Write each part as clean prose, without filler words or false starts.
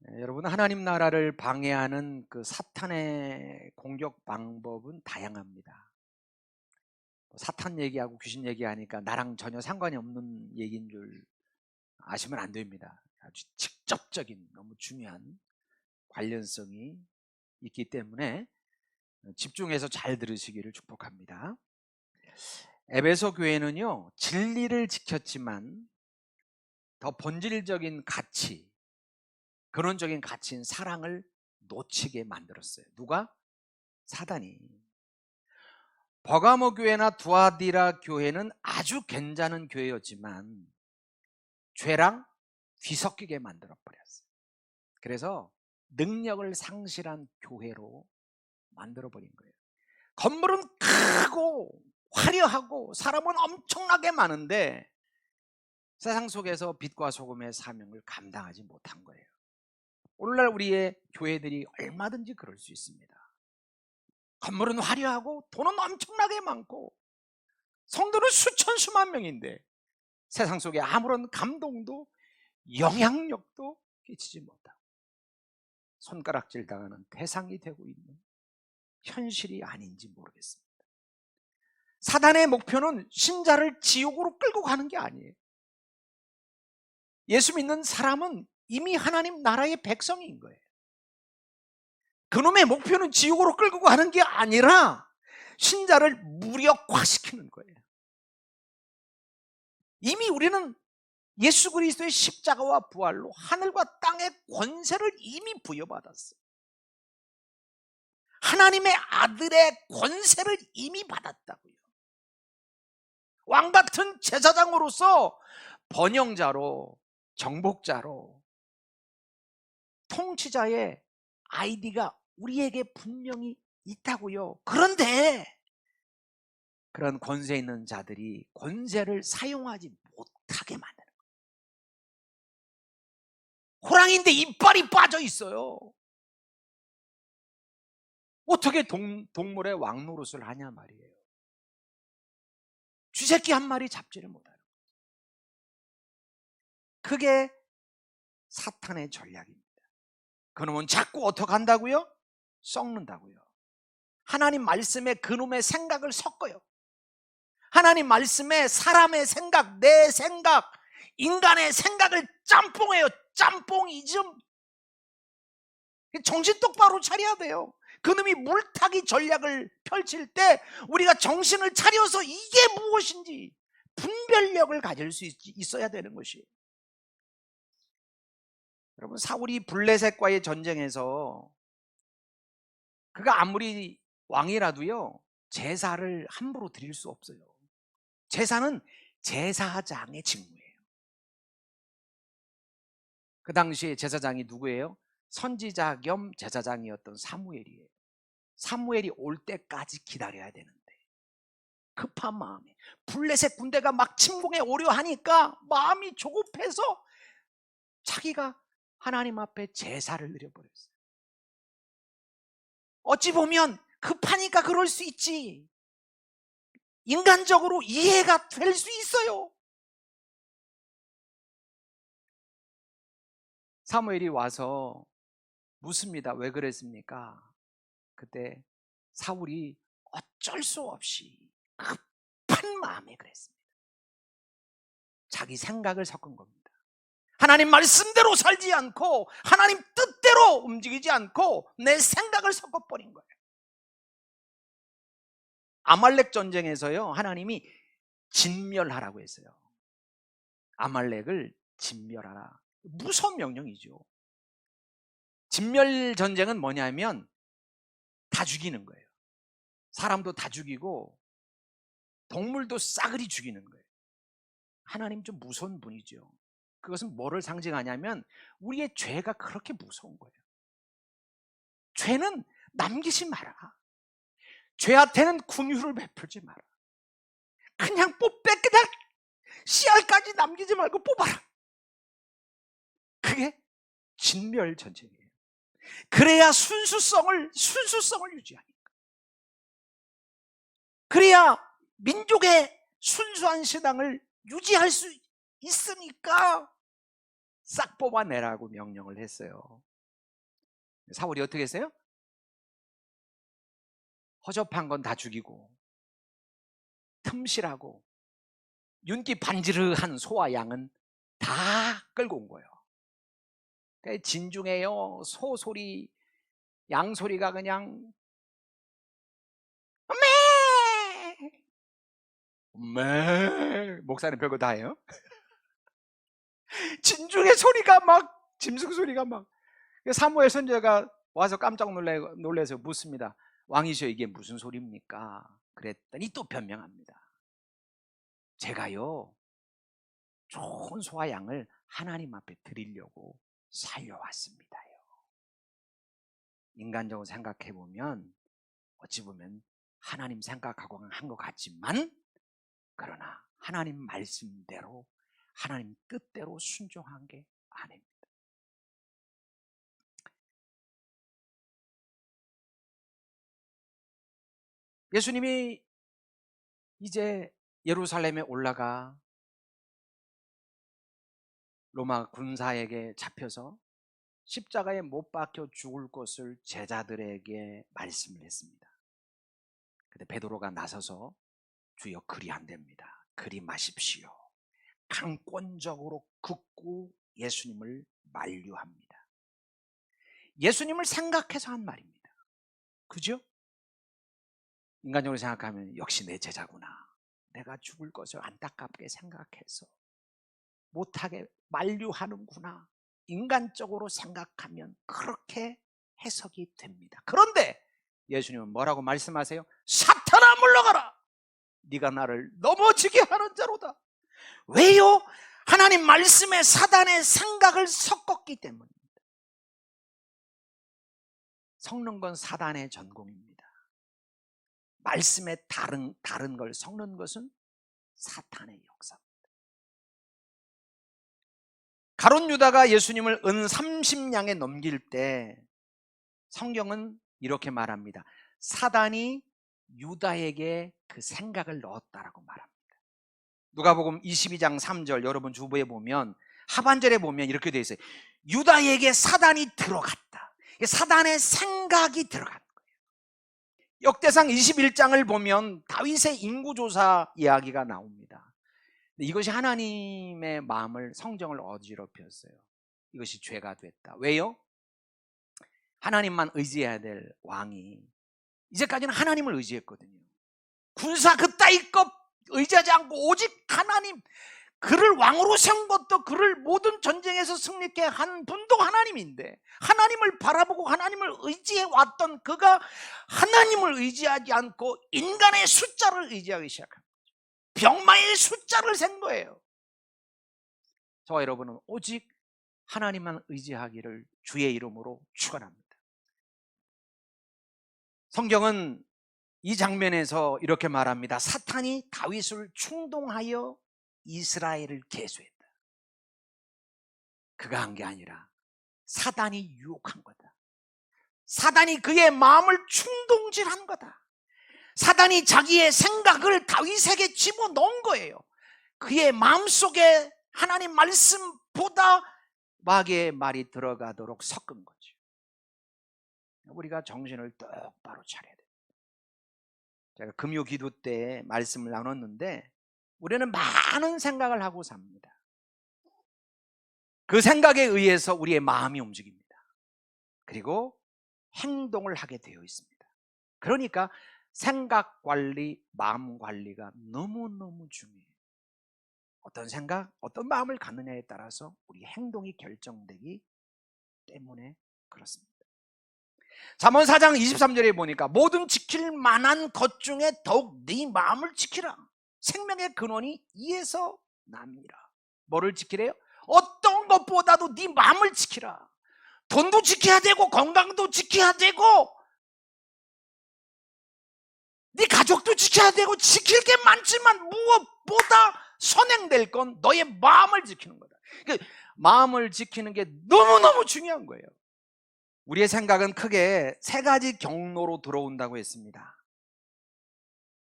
여러분, 하나님 나라를 방해하는 그 사탄의 공격 방법은 다양합니다. 사탄 얘기하고 귀신 얘기하니까 나랑 전혀 상관이 없는 얘기인 줄 아시면 안 됩니다. 아주 직접적인 너무 중요한 관련성이 있기 때문에 집중해서 잘 들으시기를 축복합니다. 에베소 교회는요, 진리를 지켰지만 더 본질적인 가치, 근원적인 가치인 사랑을 놓치게 만들었어요. 누가? 사단이. 버가모 교회나 두아디라 교회는 아주 괜찮은 교회였지만 죄랑 뒤섞이게 만들어 버렸어요. 그래서 능력을 상실한 교회로 만들어 버린 거예요. 건물은 크고 화려하고 사람은 엄청나게 많은데 세상 속에서 빛과 소금의 사명을 감당하지 못한 거예요. 오늘날 우리의 교회들이 얼마든지 그럴 수 있습니다. 건물은 화려하고 돈은 엄청나게 많고 성도는 수천 수만 명인데 세상 속에 아무런 감동도 영향력도 끼치지 못하고 손가락질 당하는 대상이 되고 있는 현실이 아닌지 모르겠습니다. 사단의 목표는 신자를 지옥으로 끌고 가는 게 아니에요. 예수 믿는 사람은 이미 하나님 나라의 백성인 거예요. 그놈의 목표는 지옥으로 끌고 가는 게 아니라 신자를 무력화시키는 거예요. 이미 우리는 예수 그리스도의 십자가와 부활로 하늘과 땅의 권세를 이미 부여받았어요. 하나님의 아들의 권세를 이미 받았다고요. 왕같은 제사장으로서 번영자로, 정복자로, 통치자의 아이디가 우리에게 분명히 있다고요. 그런데 그런 권세 있는 자들이 권세를 사용하지 못하게 만드는 거예요. 호랑이인데 이빨이 빠져 있어요. 어떻게 동물의 왕 노릇을 하냐 말이에요. 쥐새끼 한 마리 잡지를 못하는 거예요. 그게 사탄의 전략입니다. 그놈은 자꾸 어떻게 한다고요? 썩는다고요. 하나님 말씀에 그놈의 생각을 섞어요. 하나님 말씀에 사람의 생각, 내 생각, 인간의 생각을 짬뽕해요. 짬뽕이즘. 정신 똑바로 차려야 돼요. 그놈이 물타기 전략을 펼칠 때 우리가 정신을 차려서 이게 무엇인지 분별력을 가질 수 있어야 되는 것이에요. 여러분, 사울이 블레셋과의 전쟁에서 그가 아무리 왕이라도요 제사를 함부로 드릴 수 없어요. 제사는 제사장의 직무예요. 그 당시에 제사장이 누구예요? 선지자 겸 제사장이었던 사무엘이에요. 사무엘이 올 때까지 기다려야 되는데 급한 마음에 블레셋 군대가 막 침공해 오려 하니까 마음이 조급해서 자기가 하나님 앞에 제사를 드려버렸어요. 어찌 보면 급하니까 그럴 수 있지, 인간적으로 이해가 될 수 있어요. 사무엘이 와서 묻습니다. 왜 그랬습니까? 그때 사울이 어쩔 수 없이 급한 마음에 그랬습니다. 자기 생각을 섞은 겁니다. 하나님 말씀대로 살지 않고 하나님 뜻대로 움직이지 않고 내 생각을 섞어버린 거예요. 아말렉 전쟁에서요 하나님이 진멸하라고 했어요. 아말렉을 진멸하라. 무서운 명령이죠. 진멸 전쟁은 뭐냐면 다 죽이는 거예요. 사람도 다 죽이고 동물도 싸그리 죽이는 거예요. 하나님 좀 무서운 분이죠. 그것은 뭐를 상징하냐면 우리의 죄가 그렇게 무서운 거예요. 죄는 남기지 마라. 죄한테는 긍휼을 베풀지 마라. 그냥 그냥 씨알까지 남기지 말고 뽑아라. 그게 진멸 전쟁이에요. 그래야 순수성을 유지하니까. 그래야 민족의 순수한 신앙을 유지할 수 있으니까 싹 뽑아내라고 명령을 했어요. 사울이 어떻게 했어요? 허접한 건 다 죽이고 틈실하고 윤기 반지르한 소와 양은 다 끌고 온 거예요. 진중해요. 소 소리, 양 소리가 그냥 매 목사님 별거 다 해요. 진중의 소리가 막 짐승 소리가 막. 사무엘 선지자가 와서 깜짝 놀래서 묻습니다. 왕이시여 이게 무슨 소리입니까? 그랬더니 또 변명합니다. 제가요 좋은 소와 양을 하나님 앞에 드리려고 살려왔습니다요. 인간적으로 생각해 보면 어찌 보면 하나님 생각하고 한 것 같지만, 그러나 하나님 말씀대로 하나님 뜻대로 순종한 게 아닙니다. 예수님이 이제 예루살렘에 올라가 로마 군사에게 잡혀서 십자가에 못 박혀 죽을 것을 제자들에게 말씀을 했습니다. 근데 베드로가 나서서 주여 그리 안 됩니다. 그리 마십시오. 강권적으로 긋고 예수님을 만류합니다. 예수님을 생각해서 한 말입니다. 그죠? 인간적으로 생각하면 역시 내 제자구나. 내가 죽을 것을 안타깝게 생각해서 못하게 만류하는구나. 인간적으로 생각하면 그렇게 해석이 됩니다. 그런데 예수님은 뭐라고 말씀하세요? 사탄아 물러가라. 네가 나를 넘어지게 하는 자로다. 왜요? 하나님 말씀에 사단의 생각을 섞었기 때문입니다. 섞는 건 사단의 전공입니다. 말씀에 다른 걸 섞는 것은 사탄의 역사입니다. 가룟 유다가 예수님을 은 30냥에 넘길 때 성경은 이렇게 말합니다. 사단이 유다에게 그 생각을 넣었다라고 말합니다. 누가복음 22장 3절 여러분 주보에 보면 하반절에 보면 이렇게 되어 있어요. 유다에게 사단이 들어갔다. 사단의 생각이 들어간 거예요. 역대상 21장을 보면 다윗의 인구조사 이야기가 나옵니다. 이것이 하나님의 마음을 성정을 어지럽혔어요. 이것이 죄가 됐다. 왜요? 하나님만 의지해야 될 왕이 이제까지는 하나님을 의지했거든요. 군사 그따위 것 의지하지 않고 오직 하나님, 그를 왕으로 세운 것도 그를 모든 전쟁에서 승리케 한 분도 하나님인데, 하나님을 바라보고 하나님을 의지해 왔던 그가 하나님을 의지하지 않고 인간의 숫자를 의지하기 시작한 거죠. 병마의 숫자를 센 거예요. 저와 여러분은 오직 하나님만 의지하기를 주의 이름으로 축원합니다. 성경은 이 장면에서 이렇게 말합니다. 사탄이 다윗을 충동하여 이스라엘을 계수했다. 그가 한 게 아니라 사단이 유혹한 거다. 사단이 그의 마음을 충동질한 거다. 사단이 자기의 생각을 다윗에게 집어넣은 거예요. 그의 마음속에 하나님 말씀보다 마귀의 말이 들어가도록 섞은 거죠. 우리가 정신을 똑바로 차려야 돼요. 제가 금요 기도 때 말씀을 나눴는데 우리는 많은 생각을 하고 삽니다. 그 생각에 의해서 우리의 마음이 움직입니다. 그리고 행동을 하게 되어 있습니다. 그러니까 생각 관리, 마음 관리가 너무너무 중요해요. 어떤 생각, 어떤 마음을 갖느냐에 따라서 우리 행동이 결정되기 때문에 그렇습니다. 잠언 4장 23절에 보니까 모든 지킬 만한 것 중에 더욱 네 마음을 지키라. 생명의 근원이 이에서 납니다. 뭐를 지키래요? 어떤 것보다도 네 마음을 지키라. 돈도 지켜야 되고 건강도 지켜야 되고 네 가족도 지켜야 되고 지킬 게 많지만 무엇보다 선행될 건 너의 마음을 지키는 거다. 그러니까 마음을 지키는 게 너무너무 중요한 거예요. 우리의 생각은 크게 세 가지 경로로 들어온다고 했습니다.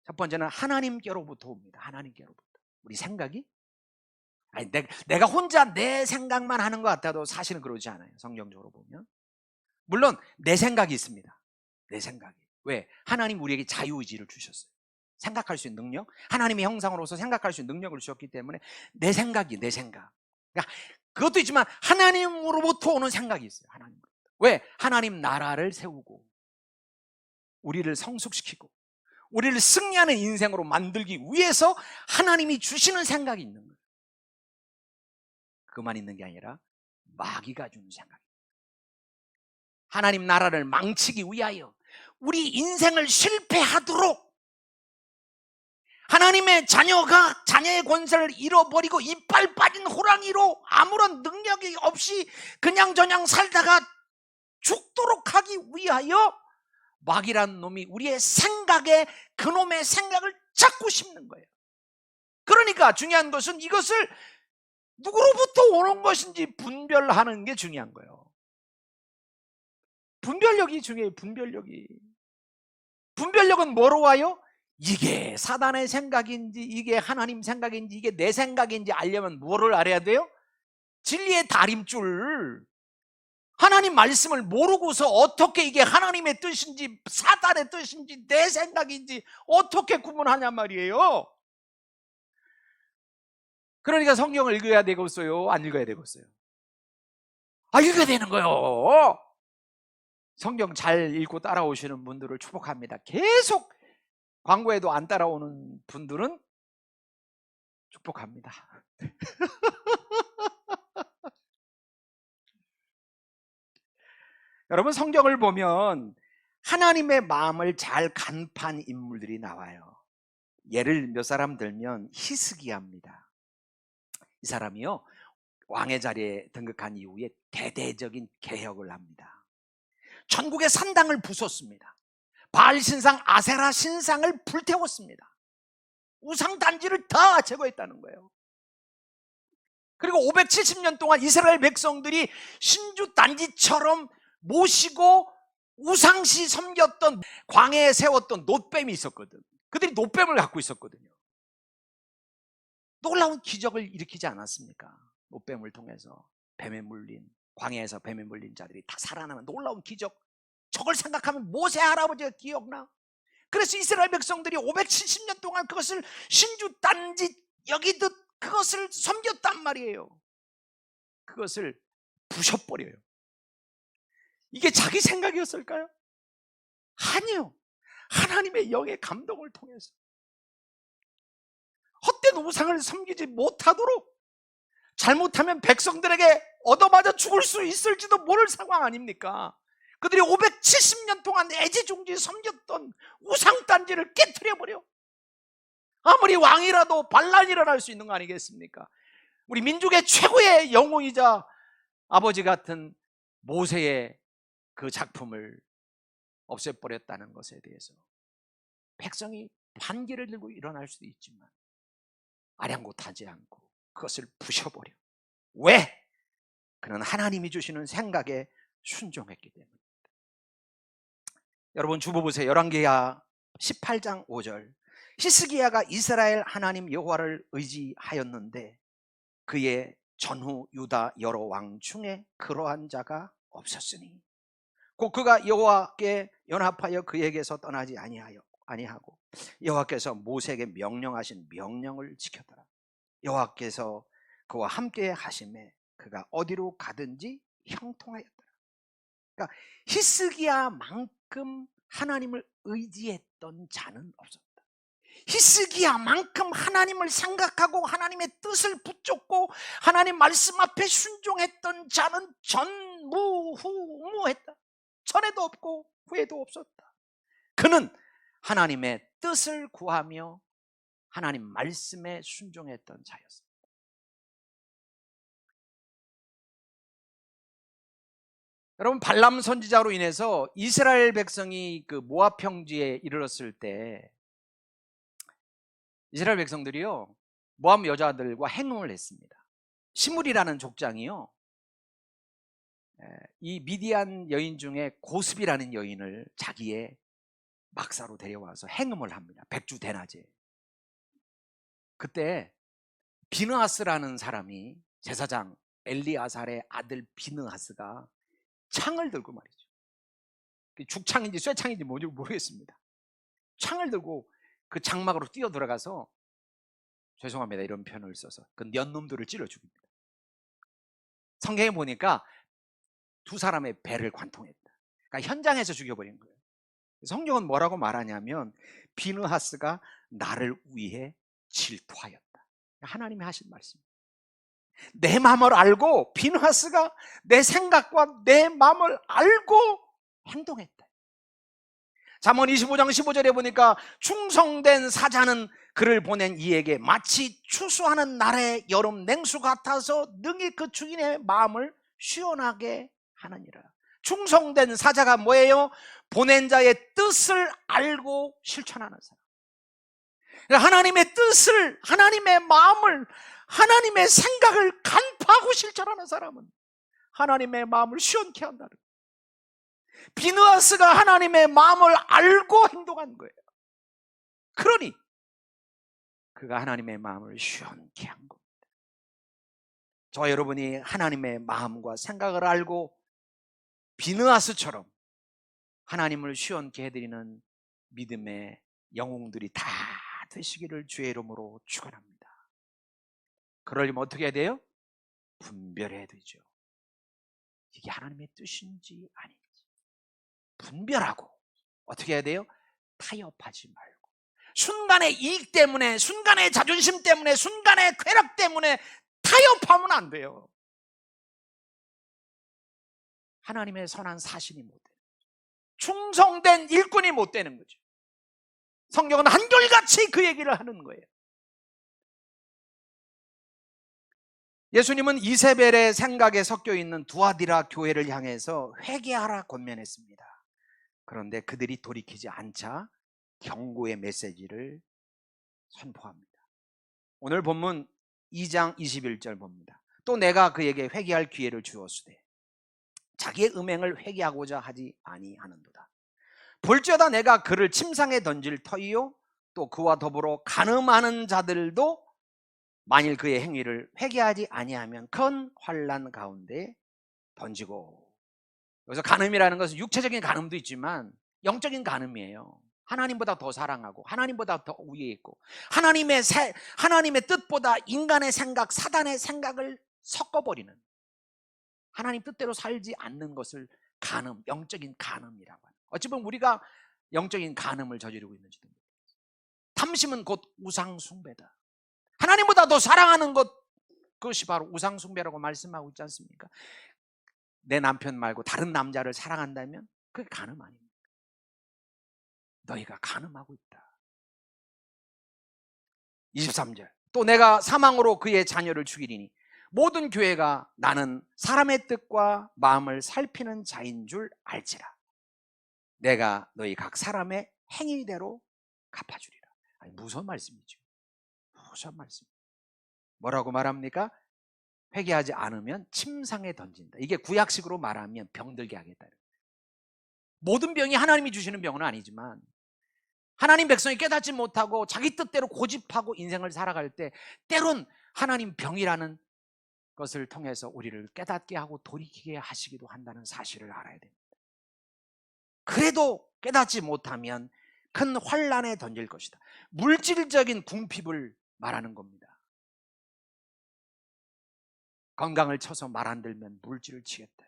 첫 번째는 하나님께로부터 옵니다. 하나님께로부터. 우리 생각이 아니, 내가 혼자 내 생각만 하는 것 같아도 사실은 그러지 않아요. 성경적으로 보면 물론 내 생각이 있습니다. 내 생각이. 왜? 하나님 우리에게 자유의지를 주셨어요. 생각할 수 있는 능력, 하나님의 형상으로서 생각할 수 있는 능력을 주셨기 때문에 내 생각이 내 생각. 그러니까 그것도 있지만 하나님으로부터 오는 생각이 있어요. 하나님으로부터. 왜? 하나님 나라를 세우고 우리를 성숙시키고 우리를 승리하는 인생으로 만들기 위해서 하나님이 주시는 생각이 있는 거예요. 그만 있는 게 아니라 마귀가 주는 생각입니다. 하나님 나라를 망치기 위하여 우리 인생을 실패하도록 하나님의 자녀가 자녀의 권세를 잃어버리고 이빨 빠진 호랑이로 아무런 능력이 없이 그냥저냥 살다가 죽도록 하기 위하여 마귀란 놈이 우리의 생각에 그놈의 생각을 잡고 싶는 거예요. 그러니까 중요한 것은 이것을 누구로부터 오는 것인지 분별하는 게 중요한 거예요. 분별력이 중요해요. 분별력은 뭐로 와요? 이게 사단의 생각인지 이게 하나님 생각인지 이게 내 생각인지 알려면 뭐를 알아야 돼요? 진리의 다림줄. 하나님 말씀을 모르고서 어떻게 이게 하나님의 뜻인지 사단의 뜻인지 내 생각인지 어떻게 구분하냐 말이에요. 그러니까 성경을 읽어야 되겠어요? 안 읽어야 되겠어요? 읽어야 되는 거예요. 성경 잘 읽고 따라오시는 분들을 축복합니다. 계속 광고에도 안 따라오는 분들은 축복합니다. 여러분, 성경을 보면 하나님의 마음을 잘 간파한 인물들이 나와요. 예를 몇 사람 들면 히스기야입니다. 이 사람이요, 왕의 자리에 등극한 이후에 대대적인 개혁을 합니다. 전국의 산당을 부쉈습니다. 바알 신상, 아세라 신상을 불태웠습니다. 우상 단지를 다 제거했다는 거예요. 그리고 570년 동안 이스라엘 백성들이 신주 단지처럼 모시고 우상시 섬겼던 광야에 세웠던 놋뱀이 있었거든. 그들이 놋뱀을 갖고 있었거든요. 놀라운 기적을 일으키지 않았습니까? 놋뱀을 통해서 뱀에 물린, 광야에서 뱀에 물린 자들이 다 살아나는 놀라운 기적. 저걸 생각하면 모세 할아버지가 기억나. 그래서 이스라엘 백성들이 570년 동안 그것을 신주 단지 여기듯 그것을 섬겼단 말이에요. 그것을 부셔버려요. 이게 자기 생각이었을까요? 아니요. 하나님의 영의 감동을 통해서 헛된 우상을 섬기지 못하도록, 잘못하면 백성들에게 얻어맞아 죽을 수 있을지도 모를 상황 아닙니까? 그들이 570년 동안 애지중지 섬겼던 우상단지를 깨트려버려. 아무리 왕이라도 반란이 일어날 수 있는 거 아니겠습니까? 우리 민족의 최고의 영웅이자 아버지 같은 모세의 그 작품을 없애버렸다는 것에 대해서 백성이 반기를 들고 일어날 수도 있지만 아랑곳하지 않고 그것을 부셔버려. 왜? 그는 하나님이 주시는 생각에 순종했기 때문입니다. 여러분, 주보 보세요. 열왕기하 18장 5절. 히스기야가 이스라엘 하나님 여호와를 의지하였는데 그의 전후 유다 여러 왕 중에 그러한 자가 없었으니 곧 그가 여호와께 연합하여 그에게서 떠나지 아니하고 여호와께서 모세에게 명령하신 명령을 지켰더라. 여호와께서 그와 함께 하심에 그가 어디로 가든지 형통하였더라. 그러니까 히스기야만큼 하나님을 의지했던 자는 없었다. 히스기야만큼 하나님을 생각하고 하나님의 뜻을 붙잡고 하나님 말씀 앞에 순종했던 자는 전무후무했다. 전에도 없고 후에도 없었다. 그는 하나님의 뜻을 구하며 하나님 말씀에 순종했던 자였습니다. 여러분, 발람 선지자로 인해서 이스라엘 백성이 그 모압 평지에 이르렀을 때 이스라엘 백성들이요, 모압 여자들과 행음을 했습니다. 시므리라는 족장이요, 이 미디안 여인 중에 고습이라는 여인을 자기의 막사로 데려와서 행음을 합니다. 백주 대낮에. 그때 비느하스라는 사람이, 제사장 엘리아살의 아들 비느하스가 창을 들고 말이죠, 죽창인지 쇠창인지 뭔지 모르겠습니다. 창을 들고 그 장막으로 뛰어 들어가서, 죄송합니다 이런 표현을 써서, 그 년놈들을 찔러 죽입니다. 성경에 보니까 두 사람의 배를 관통했다. 그러니까 현장에서 죽여버린 거예요. 성경은 뭐라고 말하냐면 비느하스가 나를 위해 질투하였다. 하나님이 하신 말씀입니다. 내 마음을 알고, 비느하스가 내 생각과 내 마음을 알고 행동했다. 잠언 25장 15절에 보니까 충성된 사자는 그를 보낸 이에게 마치 추수하는 날의 여름 냉수 같아서 능히 그 주인의 마음을 시원하게 하느니라. 충성된 사자가 뭐예요? 보낸 자의 뜻을 알고 실천하는 사람. 하나님의 뜻을, 하나님의 마음을, 하나님의 생각을 간파하고 실천하는 사람은 하나님의 마음을 시원케 한다는 거예요. 비느하스가 하나님의 마음을 알고 행동한 거예요. 그러니 그가 하나님의 마음을 시원케 한 겁니다. 저와 여러분이 하나님의 마음과 생각을 알고 비느하스처럼 하나님을 시원케 해드리는 믿음의 영웅들이 다 되시기를 주의 이름으로 축원합니다. 그러려면 어떻게 해야 돼요? 분별해야 되죠. 이게 하나님의 뜻인지 아닌지 분별하고, 어떻게 해야 돼요? 타협하지 말고, 순간의 이익 때문에, 순간의 자존심 때문에, 순간의 쾌락 때문에 타협하면 안 돼요. 하나님의 선한 사신이 못 되는 거죠. 충성된 일꾼이 못 되는 거죠. 성경은 한결같이 그 얘기를 하는 거예요. 예수님은 이세벨의 생각에 섞여 있는 두아디라 교회를 향해서 회개하라 권면했습니다. 그런데 그들이 돌이키지 않자 경고의 메시지를 선포합니다. 오늘 본문 2장 21절 봅니다. 또 내가 그에게 회개할 기회를 주었으되 자기의 음행을 회개하고자 하지 아니하는도다. 볼지어다 내가 그를 침상에 던질 터이요 또 그와 더불어 간음하는 자들도 만일 그의 행위를 회개하지 아니하면 큰 환난 가운데 던지고. 여기서 간음이라는 것은 육체적인 간음도 있지만 영적인 간음이에요. 하나님보다 더 사랑하고 하나님보다 더 위에 있고 하나님의 뜻보다 인간의 생각, 사단의 생각을 섞어버리는, 하나님 뜻대로 살지 않는 것을 간음, 영적인 간음이라고 하는, 어찌 보면 우리가 영적인 간음을 저지르고 있는지도 모르겠어요. 탐심은 곧 우상숭배다. 하나님보다 더 사랑하는 것, 그것이 바로 우상숭배라고 말씀하고 있지 않습니까? 내 남편 말고 다른 남자를 사랑한다면 그게 간음 아닙니까? 너희가 간음하고 있다. 23절 또 내가 사망으로 그의 자녀를 죽이리니 모든 교회가 나는 사람의 뜻과 마음을 살피는 자인 줄 알지라. 내가 너희 각 사람의 행위대로 갚아주리라. 아니, 무서운 말씀이죠. 무서운 말씀. 뭐라고 말합니까? 회개하지 않으면 침상에 던진다. 이게 구약식으로 말하면 병들게 하겠다. 모든 병이 하나님이 주시는 병은 아니지만 하나님 백성이 깨닫지 못하고 자기 뜻대로 고집하고 인생을 살아갈 때 때론 하나님 병이라는 것을 통해서 우리를 깨닫게 하고 돌이키게 하시기도 한다는 사실을 알아야 됩니다. 그래도 깨닫지 못하면 큰 환난에 던질 것이다. 물질적인 궁핍을 말하는 겁니다. 건강을 쳐서 말 안 들면 물질을 치겠다.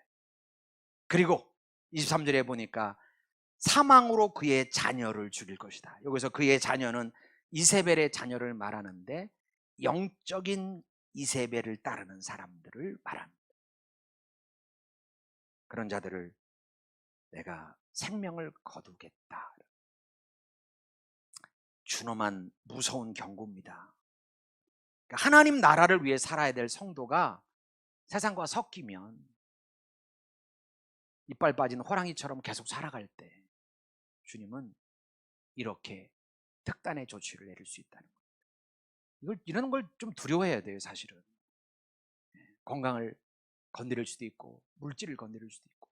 그리고 23절에 보니까 사망으로 그의 자녀를 죽일 것이다. 여기서 그의 자녀는 이세벨의 자녀를 말하는데 영적인 이세벨을 따르는 사람들을 말합니다. 그런 자들을 내가 생명을 거두겠다. 준엄한 무서운 경고입니다. 하나님 나라를 위해 살아야 될 성도가 세상과 섞이면 이빨 빠진 호랑이처럼 계속 살아갈 때 주님은 이렇게 특단의 조치를 내릴 수 있다는 겁니다. 이런 걸 좀 두려워해야 돼요. 사실은 건강을 건드릴 수도 있고 물질을 건드릴 수도 있고,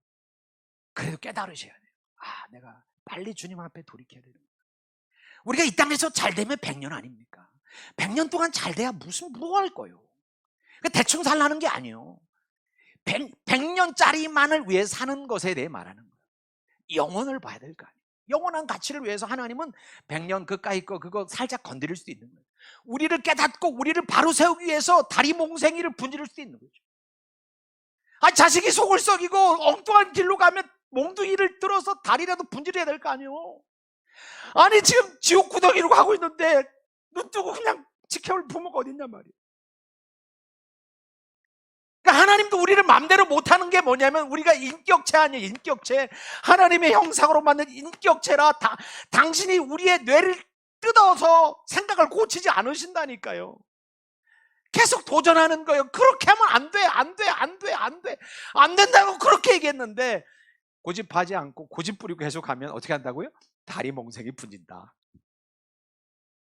그래도 깨달으셔야 돼요. 아, 내가 빨리 주님 앞에 돌이켜야 되는 거예요. 우리가 이 땅에서 잘 되면 100년 아닙니까? 100년 동안 잘 돼야 뭐 할 거예요? 대충 살라는 게 아니에요. 100년짜리만을 위해 사는 것에 대해 말하는 거예요. 영혼을 봐야 될 거 아니에요. 영원한 가치를 위해서 하나님은 100년 그까이 거 그거 살짝 건드릴 수도 있는 거예요. 우리를 깨닫고 우리를 바로 세우기 위해서 다리 몽생이를 분지를 수도 있는 거죠. 자식이 속을 썩이고 엉뚱한 길로 가면 몽둥이를 들어서 다리라도 분질해야 될 거 아니에요. 아니 지금 지옥 구덩이로 가고 있는데 눈 뜨고 그냥 지켜볼 부모가 어딨냔 말이에요. 그러니까 하나님도 우리를 마음대로 못하는 게 뭐냐면 우리가 인격체 아니에요. 인격체. 하나님의 형상으로 만든 인격체라 당신이 우리의 뇌를 뜯어서 생각을 고치지 않으신다니까요. 계속 도전하는 거예요. 그렇게 하면 안 돼, 안 돼, 안 돼, 안 돼. 안 된다고 그렇게 얘기했는데 고집하지 않고 고집 부리고 계속하면 어떻게 한다고요? 다리 몽생이 분진다.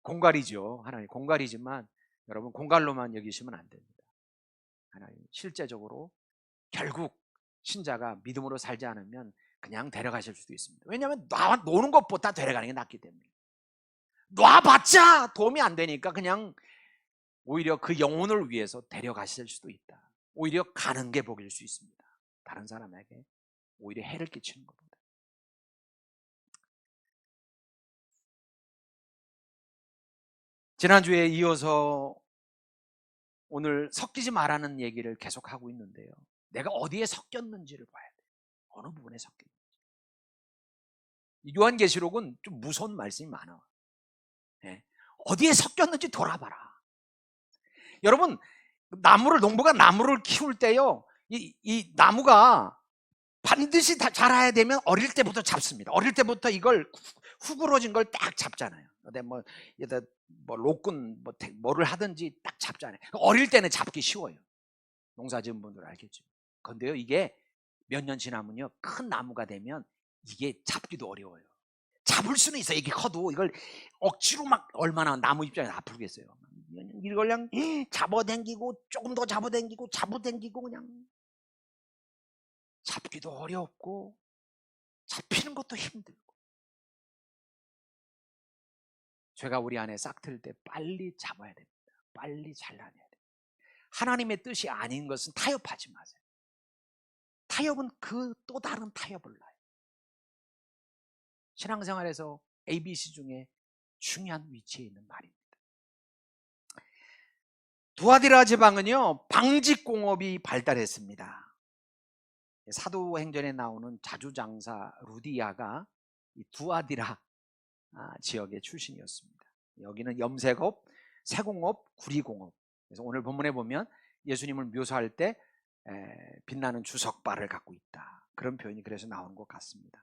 공갈이죠. 하나님 공갈이지만 여러분 공갈로만 여기시면 안 됩니다. 하나님 실제적으로 결국 신자가 믿음으로 살지 않으면 그냥 데려가실 수도 있습니다. 왜냐하면 노는 것보다 데려가는 게 낫기 때문에. 놔봤자 도움이 안 되니까 그냥 오히려 그 영혼을 위해서 데려가실 수도 있다. 오히려 가는 게 복일 수 있습니다. 다른 사람에게 오히려 해를 끼치는 것보다. 지난주에 이어서 오늘 섞이지 말라는 얘기를 계속하고 있는데요. 내가 어디에 섞였는지를 봐야 돼요. 어느 부분에 섞였는지. 요한계시록은 좀 무서운 말씀이 많아요. 네. 어디에 섞였는지 돌아봐라. 여러분, 농부가 나무를 키울 때요, 이 나무가 반드시 다 자라야 되면 어릴 때부터 잡습니다. 어릴 때부터 이걸 후그러진 걸 딱 잡잖아요. 근데 뭐 로끈 뭐를 하든지 딱 잡잖아요. 어릴 때는 잡기 쉬워요. 농사 지은 분들 알겠죠. 근데요, 이게 몇 년 지나면요, 큰 나무가 되면 이게 잡기도 어려워요. 잡을 수는 있어요. 이게 커도 이걸 억지로 막 얼마나 나무 입장에서 아프겠어요. 이걸 그냥 잡아당기고 조금 더 잡아당기고 그냥 잡기도 어렵고 잡히는 것도 힘들고. 죄가 우리 안에 싹틀 때 빨리 잡아야 됩니다. 빨리 잘라내야 됩니다. 하나님의 뜻이 아닌 것은 타협하지 마세요. 타협은 그 또 다른 타협을 낳아요. 신앙생활에서 ABC 중에 중요한 위치에 있는 말입니다. 두아디라 지방은요, 방직공업이 발달했습니다. 사도행전에 나오는 자주장사 루디아가 이 두아디라 지역의 출신이었습니다. 여기는 염색업, 세공업, 구리공업. 그래서 오늘 본문에 보면 예수님을 묘사할 때 빛나는 주석발을 갖고 있다. 그런 표현이 그래서 나오는 것 같습니다.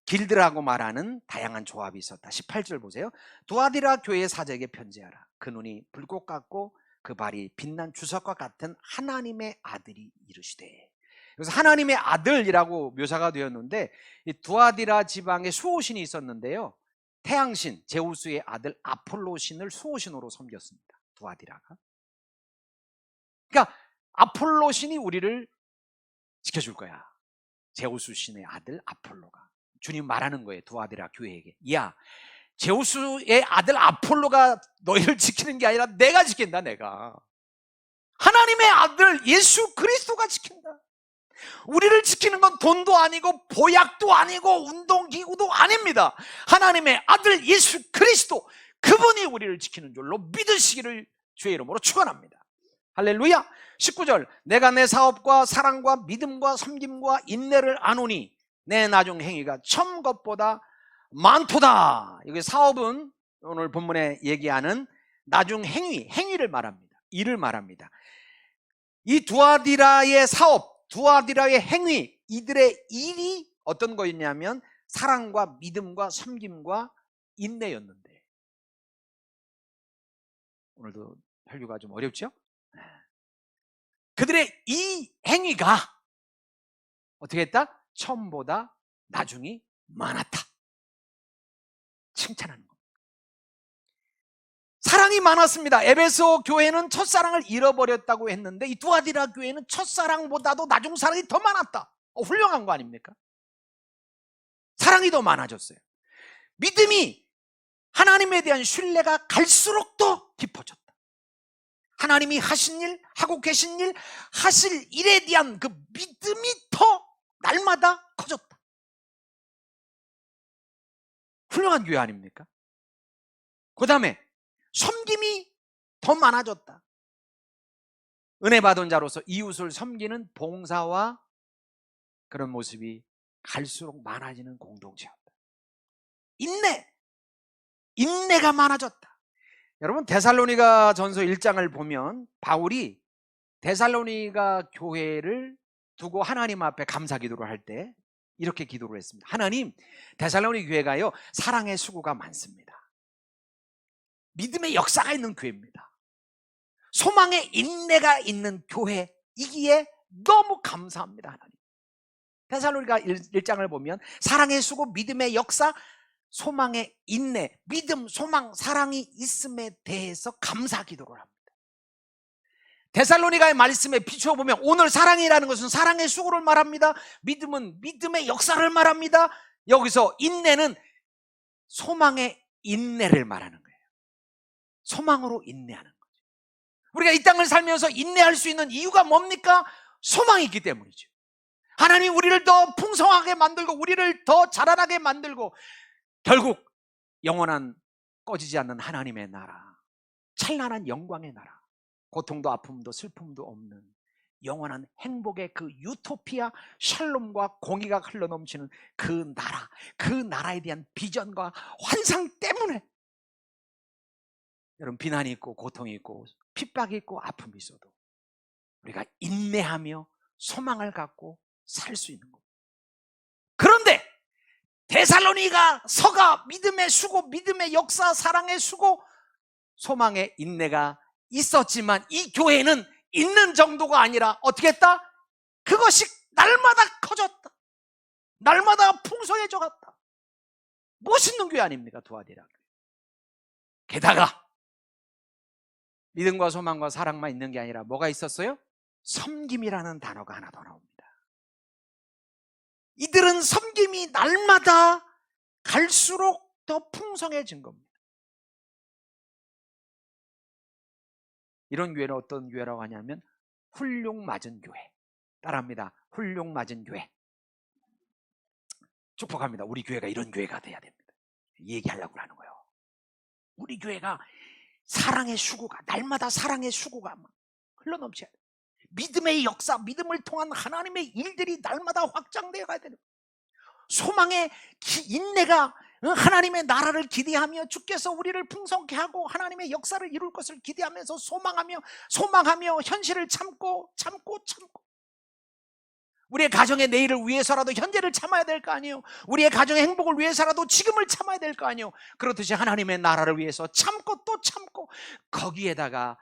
길드라고 말하는 다양한 조합이 있었다. 18절 보세요. 두아디라 교회 사적에 편지하라. 그 눈이 불꽃 같고 그 발이 빛난 주석과 같은 하나님의 아들이 이르시되. 그래서 하나님의 아들이라고 묘사가 되었는데, 이 두아디라 지방에 수호신이 있었는데요, 태양신 제우스의 아들 아폴로신을 수호신으로 섬겼습니다. 두아디라가. 그러니까 아폴로신이 우리를 지켜줄 거야. 제우스 신의 아들 아폴로가. 주님 말하는 거예요. 두아디라 교회에게. 야, 제우스의 아들 아폴로가 너희를 지키는 게 아니라 내가 지킨다. 내가 하나님의 아들 예수 그리스도가 지킨다. 우리를 지키는 건 돈도 아니고 보약도 아니고 운동기구도 아닙니다. 하나님의 아들 예수 그리스도, 그분이 우리를 지키는 줄로 믿으시기를 주의 이름으로 축원합니다. 할렐루야. 19절. 내가 내 사업과 사랑과 믿음과 섬김과 인내를 아노니 내 나중 행위가 처음 것보다 많도다. 여기 사업은 오늘 본문에 얘기하는 나중 행위를 말합니다. 일을 말합니다. 이 두아디라의 사업, 두아디라의 행위, 이들의 일이 어떤 거였냐면 사랑과 믿음과 섬김과 인내였는데, 오늘도 혈류가 좀 어렵죠? 그들의 이 행위가 어떻게 했다? 처음보다 나중이 많았다. 칭찬하는 겁니다. 사랑이 많았습니다. 에베소 교회는 첫사랑을 잃어버렸다고 했는데 이 두아디라 교회는 첫사랑보다도 나중 사랑이 더 많았다. 훌륭한 거 아닙니까? 사랑이 더 많아졌어요. 믿음이, 하나님에 대한 신뢰가 갈수록 더 깊어졌다. 하나님이 하신 일, 하고 계신 일, 하실 일에 대한 그 믿음이 더 날마다 커졌다. 훌륭한 교회 아닙니까? 그 다음에 섬김이 더 많아졌다. 은혜 받은 자로서 이웃을 섬기는 봉사와 그런 모습이 갈수록 많아지는 공동체였다. 인내가 많아졌다. 여러분, 데살로니가 전서 1장을 보면 바울이 데살로니가 교회를 두고 하나님 앞에 감사 기도를 할 때 이렇게 기도를 했습니다. 하나님, 데살로니 교회가요 사랑의 수고가 많습니다. 믿음의 역사가 있는 교회입니다. 소망의 인내가 있는 교회이기에 너무 감사합니다. 하나님. 데살로니가 1장을 보면 사랑의 수고, 믿음의 역사, 소망의 인내, 믿음, 소망, 사랑이 있음에 대해서 감사 기도를 합니다. 데살로니가의 말씀에 비추어 보면 오늘 사랑이라는 것은 사랑의 수고를 말합니다. 믿음은 믿음의 역사를 말합니다. 여기서 인내는 소망의 인내를 말하는 거예요. 소망으로 인내하는 거죠. 우리가 이 땅을 살면서 인내할 수 있는 이유가 뭡니까? 소망이 있기 때문이죠. 하나님이 우리를 더 풍성하게 만들고 우리를 더 자라나게 만들고 결국 영원한 꺼지지 않는 하나님의 나라, 찬란한 영광의 나라, 고통도 아픔도 슬픔도 없는 영원한 행복의 그 유토피아, 샬롬과 공의가 흘러넘치는 그 나라, 그 나라에 대한 비전과 환상 때문에 여러분, 비난이 있고 고통이 있고 핍박이 있고 아픔이 있어도 우리가 인내하며 소망을 갖고 살 수 있는 겁니다. 그런데 데살로니가 서가 믿음의 수고, 믿음의 역사, 사랑의 수고, 소망의 인내가 있었지만 이 교회는 있는 정도가 아니라 어떻게 했다? 그것이 날마다 커졌다. 날마다 풍성해져 갔다. 멋있는 교회 아닙니까? 두아디라 교회. 게다가 믿음과 소망과 사랑만 있는 게 아니라 뭐가 있었어요? 섬김이라는 단어가 하나 더 나옵니다. 이들은 섬김이 날마다 갈수록 더 풍성해진 겁니다. 이런 교회는 어떤 교회라고 하냐면 훌륭맞은 교회. 따라합니다. 훌륭맞은 교회. 축복합니다. 우리 교회가 이런 교회가 돼야 됩니다. 얘기하려고 하는 거예요. 우리 교회가 사랑의 수고가, 날마다 사랑의 수고가 흘러넘쳐야 돼요. 믿음의 역사, 믿음을 통한 하나님의 일들이 날마다 확장되어 가야 되는 거예요. 소망의 인내가 하나님의 나라를 기대하며 주께서 우리를 풍성케 하고 하나님의 역사를 이룰 것을 기대하면서 소망하며 현실을 참고 우리의 가정의 내일을 위해서라도 현재를 참아야 될 거 아니에요. 우리의 가정의 행복을 위해서라도 지금을 참아야 될 거 아니에요. 그렇듯이 하나님의 나라를 위해서 참고 또 참고 거기에다가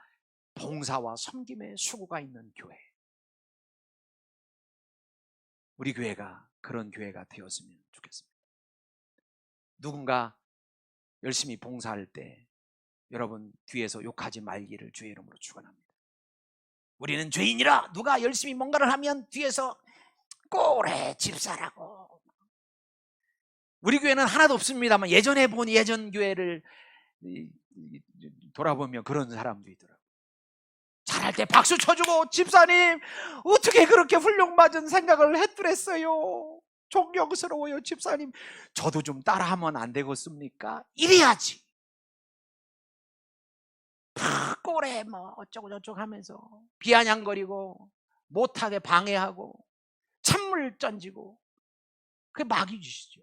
봉사와 섬김의 수고가 있는 교회. 우리 교회가 그런 교회가 되었으면 좋겠습니다. 누군가 열심히 봉사할 때 여러분 뒤에서 욕하지 말기를 주의 이름으로 축원합니다. 우리는 죄인이라 누가 열심히 뭔가를 하면 뒤에서 꼬래 집사라고. 우리 교회는 하나도 없습니다만 예전에 본 예전 교회를 돌아보면 그런 사람도 있더라고요. 잘할 때 박수 쳐주고 집사님 어떻게 그렇게 훌륭맞은 생각을 했더랬어요. 존경스러워요 집사님. 저도 좀 따라하면 안 되겠습니까? 이래야지. 꼬래 뭐 어쩌고 저쩌고 하면서 비아냥거리고 못하게 방해하고 찬물 던지고 그게 마귀 짓이죠.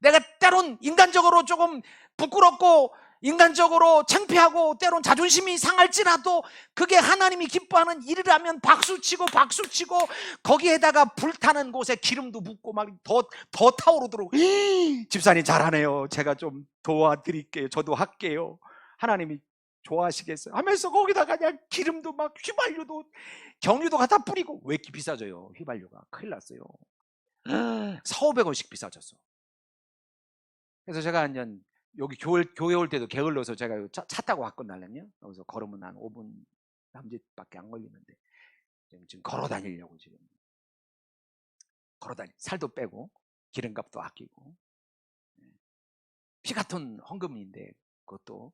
내가 때론 인간적으로 조금 부끄럽고 인간적으로 창피하고 때론 자존심이 상할지라도 그게 하나님이 기뻐하는 일이라면 박수치고 거기에다가 불타는 곳에 기름도 붓고 막 더 타오르도록 집사님 잘하네요. 제가 좀 도와드릴게요. 저도 할게요. 하나님이 좋아하시겠어요? 하면서 거기다가 그냥 기름도 막 휘발유도 경유도 갖다 뿌리고. 왜 이렇게 비싸져요? 휘발유가 큰일 났어요. 400~500원씩 비싸졌어. 그래서 제가 완전 여기 교회 올 때도 게을러서 제가 차 타고 왔거든요. 여기서 걸으면 한 5분 남짓밖에 안 걸리는데 지금 걸어 다니려고 지금 살도 빼고 기름값도 아끼고 피 같은 헌금인데 그것도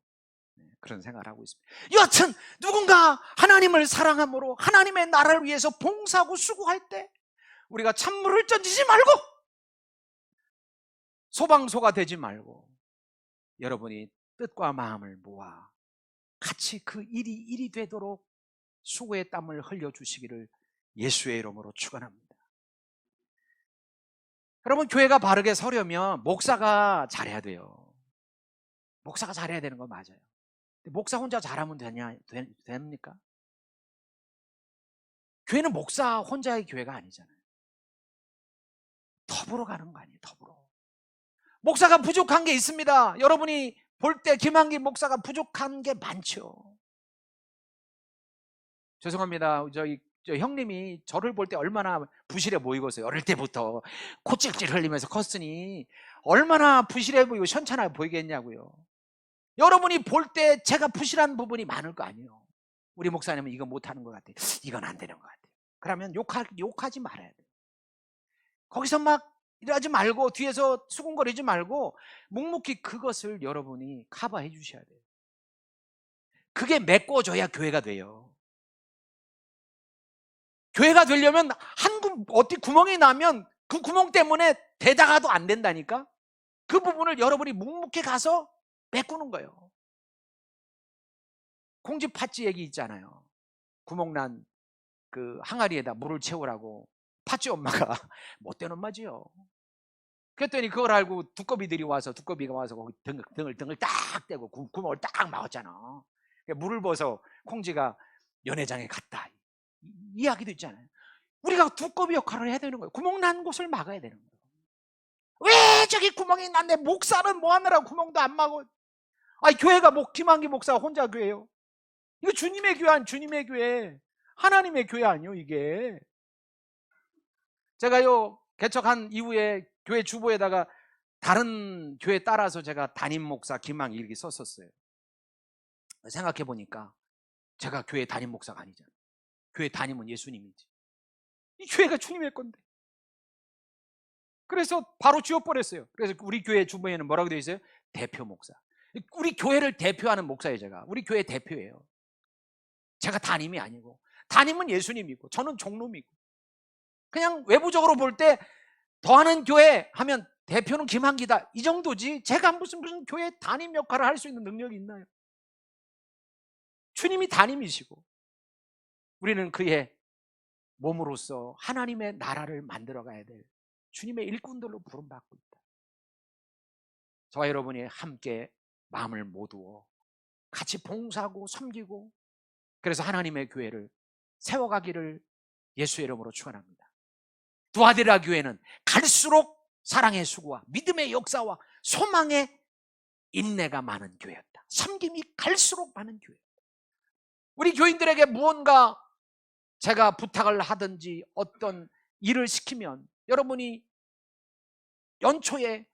그런 생각을 하고 있습니다. 여하튼 누군가 하나님을 사랑함으로 하나님의 나라를 위해서 봉사하고 수고할 때 우리가 찬물을 던지지 말고 소방소가 되지 말고 여러분이 뜻과 마음을 모아 같이 그 일이 되도록 수고의 땀을 흘려주시기를 예수의 이름으로 축원합니다. 여러분, 교회가 바르게 서려면 목사가 잘해야 돼요. 목사가 잘해야 되는 건 맞아요. 근데 목사 혼자 잘하면 됩니까? 교회는 목사 혼자의 교회가 아니잖아요. 더불어 가는 거 아니에요. 더불어. 목사가 부족한 게 있습니다. 여러분이 볼 때 김한기 목사가 부족한 게 많죠. 죄송합니다. 저 형님이 저를 볼 때 얼마나 부실해 보이겠어요. 어릴 때부터 코찔찔 흘리면서 컸으니 얼마나 부실해 보이고 현찮아 보이겠냐고요. 여러분이 볼 때 제가 부실한 부분이 많을 거 아니에요. 우리 목사님은 이거 못하는 것 같아요. 이건 안 되는 것 같아요. 그러면 욕하지 말아야 돼요. 거기서 막 이러지 말고 뒤에서 수군거리지 말고 묵묵히 그것을 여러분이 커버해 주셔야 돼요. 그게 메꿔줘야 교회가 돼요. 교회가 되려면 어디 구멍이 나면 그 구멍 때문에 대다가도 안 된다니까. 그 부분을 여러분이 묵묵히 가서 메꾸는 거예요. 콩쥐 팥쥐 얘기 있잖아요. 구멍난 그 항아리에다 물을 채우라고 팥쥐 엄마가 못된 엄마지요. 그랬더니 그걸 알고 두꺼비가 와서 거기 등을 딱 떼고 구멍을 딱 막았잖아. 물을 벗어 콩쥐가 연회장에 갔다. 이 이야기도 있잖아요. 우리가 두꺼비 역할을 해야 되는 거예요. 구멍 난 곳을 막아야 되는 거예요. 왜 저기 구멍이 났네? 목사는 뭐 하느라 구멍도 안 막어? 아니, 교회가 김한기 목사가 혼자 교회예요. 이거 주님의 교회 아니, 주님의 교회, 하나님의 교회 아니요 이게. 제가요 개척한 이후에 교회 주보에다가 다른 교회 따라서 제가 담임 목사 김한기 이렇게 썼었어요. 생각해 보니까 제가 교회 담임 목사가 아니잖아요. 교회 담임은 예수님이지. 이 교회가 주님의 건데. 그래서 바로 지워버렸어요. 그래서 우리 교회 주보에는 뭐라고 되어 있어요? 대표 목사. 우리 교회를 대표하는 목사예요. 제가 우리 교회 대표예요. 제가 담임이 아니고, 담임은 예수님이고 저는 종놈이고, 그냥 외부적으로 볼 때 더하는 교회 하면 대표는 김한기다 이 정도지, 제가 무슨 교회 담임 역할을 할 수 있는 능력이 있나요? 주님이 담임이시고 우리는 그의 몸으로서 하나님의 나라를 만들어가야 될 주님의 일꾼들로 부름받고 있다. 저와 여러분이 함께 마음을 모두어 같이 봉사하고 섬기고, 그래서 하나님의 교회를 세워가기를 예수의 이름으로 축원합니다. 두아디라 교회는 갈수록 사랑의 수고와 믿음의 역사와 소망의 인내가 많은 교회였다. 섬김이 갈수록 많은 교회였다. 우리 교인들에게 무언가 제가 부탁을 하든지 어떤 일을 시키면 여러분이 연초에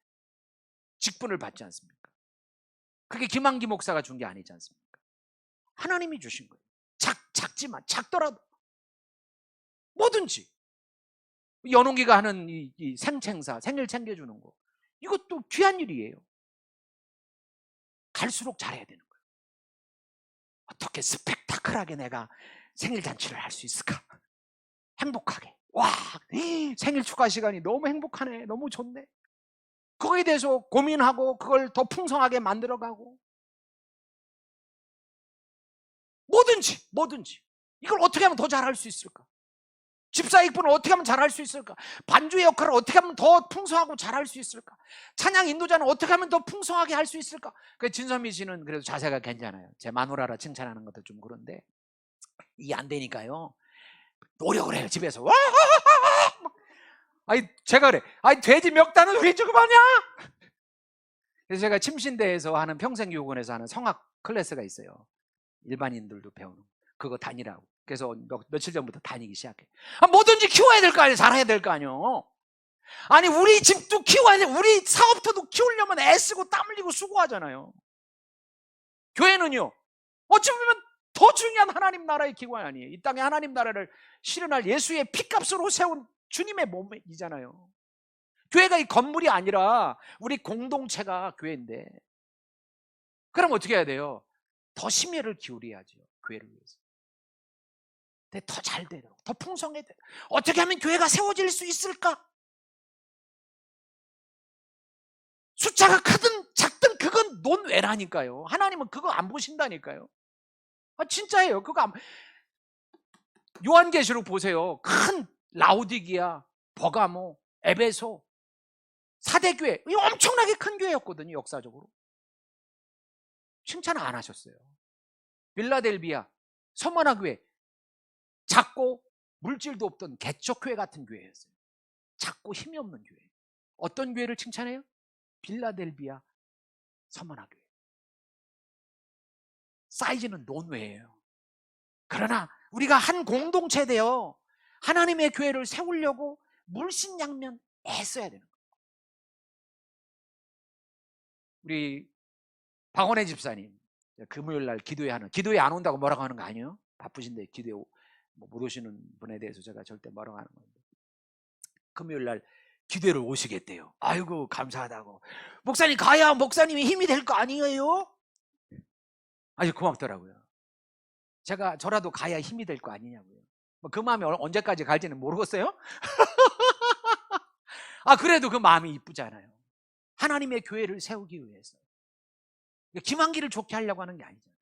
직분을 받지 않습니까? 그게 김한기 목사가 준 게 아니지 않습니까? 하나님이 주신 거예요. 작지만 작더라도 뭐든지. 연홍기가 하는 이 생생사, 생일 챙겨주는 거, 이것도 귀한 일이에요. 갈수록 잘해야 되는 거예요. 어떻게 스펙타클하게 내가 생일 잔치를 할 수 있을까? 행복하게. 와, 생일 축하 시간이 너무 행복하네, 너무 좋네. 그거에 대해서 고민하고 그걸 더 풍성하게 만들어가고, 뭐든지 이걸 어떻게 하면 더 잘할 수 있을까? 집사 익분을 어떻게 하면 잘할 수 있을까? 반주의 역할을 어떻게 하면 더 풍성하고 잘할 수 있을까? 찬양 인도자는 어떻게 하면 더 풍성하게 할 수 있을까? 그 진선미 씨는 그래도 자세가 괜찮아요. 제 마누라라 칭찬하는 것도 좀 그런데 이게 안 되니까요 노력을 해요. 집에서 와, 아니 제가 그래, 아니 돼지 멱다는 왜 지금 하냐? 그래서 제가 침신대에서 하는 평생교육원에서 하는 성악 클래스가 있어요. 일반인들도 배우는 그거 다니라고. 그래서 며칠 전부터 다니기 시작해. 뭐든지 키워야 될 거 아니에요. 잘해야 될 거 아니에요. 아니 우리 집도 키워야 돼. 우리 사업터도 키우려면 애쓰고 땀 흘리고 수고하잖아요. 교회는요 어찌 보면 더 중요한 하나님 나라의 기관 아니에요. 이 땅에 하나님 나라를 실현할 예수의 피값으로 세운 주님의 몸이잖아요. 교회가 이 건물이 아니라 우리 공동체가 교회인데, 그럼 어떻게 해야 돼요? 더 심혈을 기울여야죠. 교회를 위해서. 더 잘 되도록, 더 풍성해야 돼요. 어떻게 하면 교회가 세워질 수 있을까? 숫자가 크든 작든 그건 논외라니까요. 하나님은 그거 안 보신다니까요. 진짜예요. 그거 안. 요한계시록 보세요. 큰 라오디기아, 버가모, 에베소 4대 교회, 엄청나게 큰 교회였거든요. 역사적으로. 칭찬 안 하셨어요. 빌라델비아 서머나 교회, 작고 물질도 없던 개척교회 같은 교회였어요. 작고 힘이 없는 교회. 어떤 교회를 칭찬해요? 빌라델비아 서머나 교회. 사이즈는 논외예요. 그러나 우리가 한 공동체 되어 하나님의 교회를 세우려고 물신양면 애써야 되는 거예요. 우리 박원혜 집사님 금요일날 기도회 안 온다고 뭐라고 하는 거 아니에요? 바쁘신데 기도회 못 오시는 분에 대해서 제가 절대 뭐라고 하는 건데, 금요일날 기도회를 오시겠대요. 아이고 감사하다고. 목사님 가야 목사님이 힘이 될 거 아니에요? 아주 고맙더라고요. 저라도 가야 힘이 될 거 아니냐고요. 그 마음이 언제까지 갈지는 모르겠어요. 그래도 그 마음이 이쁘잖아요. 하나님의 교회를 세우기 위해서. 김한기를 좋게 하려고 하는 게 아니잖아요.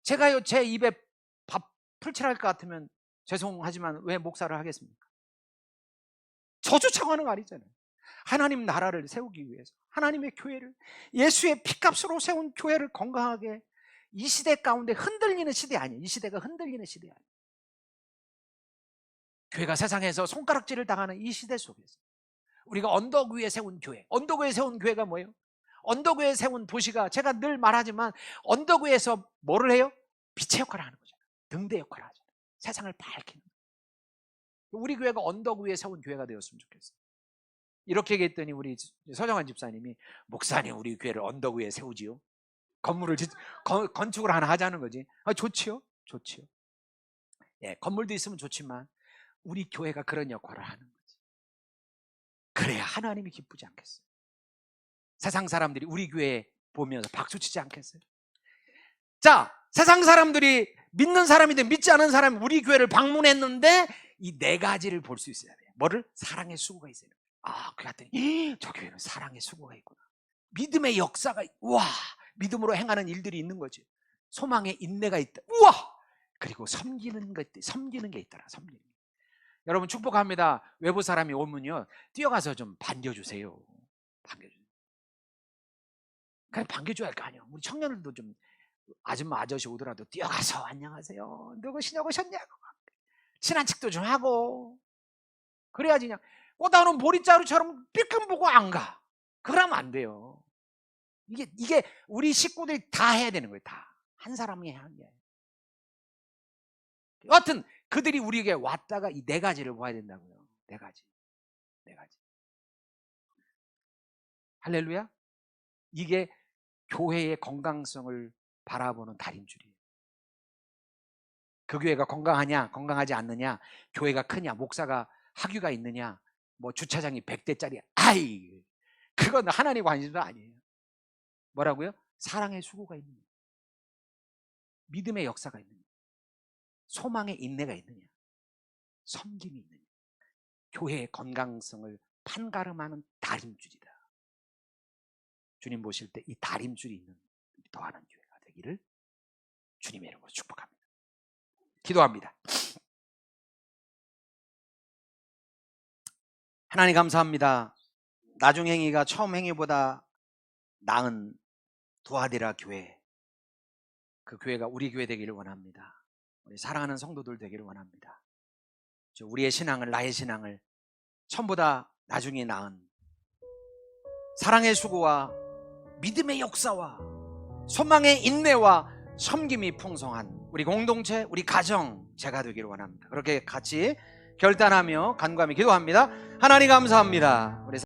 제가요 제 입에 밥 풀칠할 것 같으면 죄송하지만 왜 목사를 하겠습니까? 저주차고 하는 거 아니잖아요. 하나님 나라를 세우기 위해서 하나님의 교회를, 예수의 피값으로 세운 교회를 건강하게, 이 시대 가운데 흔들리는 시대 아니에요. 이 시대가 흔들리는 시대 아니에요. 교회가 세상에서 손가락질을 당하는 이 시대 속에서 우리가 언덕 위에 세운 교회, 언덕 위에 세운 교회가 뭐예요? 언덕 위에 세운 도시가, 제가 늘 말하지만 언덕 위에서 뭐를 해요? 빛의 역할을 하는 거잖아요. 등대 역할을 하잖아요. 세상을 밝히는 거예요. 우리 교회가 언덕 위에 세운 교회가 되었으면 좋겠어요. 이렇게 얘기했더니 우리 서정환 집사님이, 목사님 우리 교회를 언덕 위에 세우지요? 건축을 하나 하자는 거지. 좋지요? 좋지요. 예, 건물도 있으면 좋지만 우리 교회가 그런 역할을 하는 거지. 그래야 하나님이 기쁘지 않겠어요? 세상 사람들이 우리 교회 보면서 박수치지 않겠어요? 자, 세상 사람들이 믿는 사람이든 믿지 않은 사람이 우리 교회를 방문했는데 이 네 가지를 볼 수 있어야 돼요. 뭐를? 사랑의 수고가 있어야 돼요. 그랬더니 저 교회는 사랑의 수고가 있구나. 믿음의 역사가, 우와, 믿음으로 행하는 일들이 있는 거지. 소망의 인내가 있다. 우와! 그리고 섬기는 게 있더라. 섬기는 게. 여러분 축복합니다. 외부 사람이 오면요, 뛰어가서 좀 반겨주세요. 반겨주세요. 그냥 반겨줘야 할 거 아니에요. 우리 청년들도 좀, 아줌마 아저씨 오더라도 뛰어가서 안녕하세요, 누구시냐고 오셨냐고 친한 척도 좀 하고, 그래야지. 그냥 꽃다운 보리자루처럼 삐끔 보고 안 가. 그러면 안 돼요. 이게 우리 식구들이 다 해야 되는 거예요. 다. 한 사람이 해야 하는 게. 여하튼 그들이 우리에게 왔다가 이 네 가지를 봐야 된다고요. 네 가지. 할렐루야. 이게 교회의 건강성을 바라보는 다림줄이에요. 그 교회가 건강하냐 건강하지 않느냐, 교회가 크냐, 목사가 학위가 있느냐, 뭐 주차장이 100대짜리, 그건 하나님 관심도 아니에요. 뭐라고요? 사랑의 수고가 있느냐, 믿음의 역사가 있느냐, 소망의 인내가 있느냐, 섬김이 있느냐. 교회의 건강성을 판가름하는 다림줄이다. 주님 보실 때 이 다림줄이 있는 더하는 교회가 되기를 주님의 이름으로 축복합니다. 기도합니다. 하나님 감사합니다. 나중 행위가 처음 행위보다 나은 도하디라 교회, 그 교회가 우리 교회 되기를 원합니다. 우리 사랑하는 성도들 되기를 원합니다. 우리의 신앙을, 나의 신앙을 처음보다 나중에 나은 사랑의 수고와 믿음의 역사와 소망의 인내와 섬김이 풍성한 우리 공동체, 우리 가정 제가 되기를 원합니다. 그렇게 같이 결단하며 간구하며 기도합니다. 하나님 감사합니다. 우리